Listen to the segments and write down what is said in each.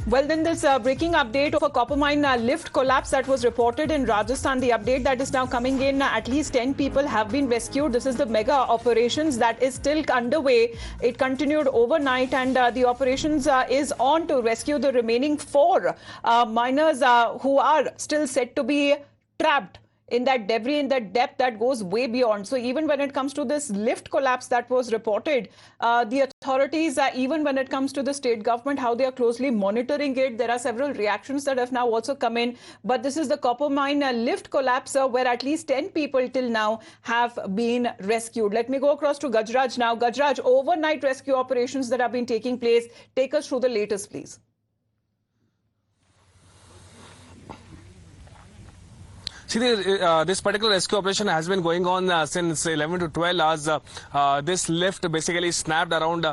Well, then this breaking update of a copper mine lift collapse that was reported in Rajasthan. The update that is now coming in, at least 10 people have been rescued. This is the mega operations that is still underway. It continued overnight, and the operations is on to rescue the remaining 4 miners who are still said to be trapped in that debris, in that depth that goes way beyond. So even when it comes to this lift collapse that was reported, the authorities, even when it comes to the state government, how they are closely monitoring it, there are several reactions that have now also come in. But this is the copper mine lift collapse where at least 10 people till now have been rescued. Let me go across to Gajraj now. Gajraj, overnight rescue operations that have been taking place. Take us through the latest, please. See, this particular rescue operation has been going on since 11 to 12 hours. This lift basically snapped around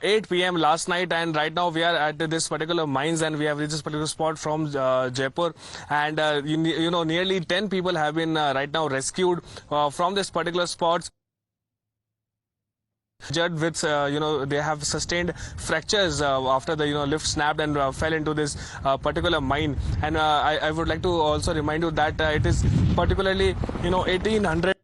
8 p.m. last night, and right now we are at this particular mines, and we have reached this particular spot from Jaipur, and you know, nearly 10 people have been right now rescued from this particular spot. With you know, they have sustained fractures after the lift snapped and fell into this particular mine. And I would like to also remind you that it is particularly 1800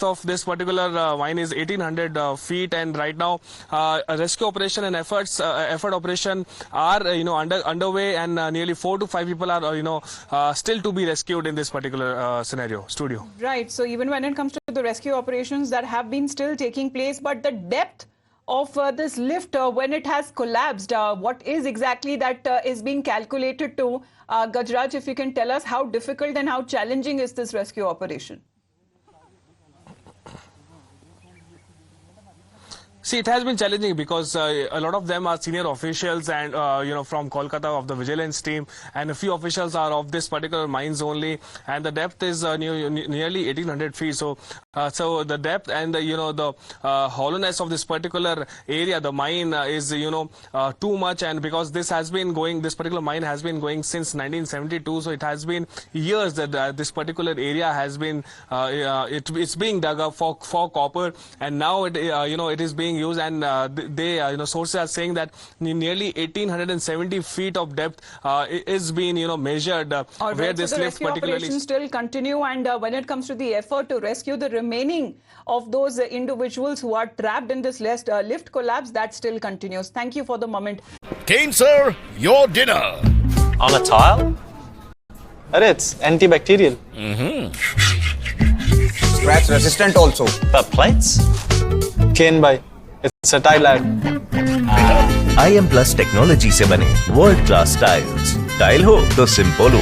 of this particular mine is 1800 feet, and right now a rescue operation and effort operation are underway, and nearly 4 to 5 people are still to be rescued in this particular scenario. Studio. Right. So even when it comes to the rescue operations that have been still taking place, but the depth of this lift when it has collapsed, what is exactly that is being calculated to? Gajraj, if you can tell us how difficult and how challenging is this rescue operation? See, it has been challenging because a lot of them are senior officials and, from Kolkata of the vigilance team, and a few officials are of this particular mines only, and the depth is nearly 1800 feet. So, so the depth and the hollowness of this particular area, the mine is, too much, and because this particular mine has been going since 1972, so it has been years that this particular area has been, it's being dug up for copper, and now it is being used, and sources are saying that nearly 1870 feet of depth is being measured where this so the lift rescue particularly operations still continue, and when it comes to the effort to rescue the remaining of those individuals who are trapped in this lift collapse, that still continues. Thank you for the moment. Kane sir, your dinner. On a tile? It's antibacterial. Scratch resistant also. But plates? Kane bhai, it's a tile ad. IM Plus technology से बने world class tiles. Tile हो तो simple हो।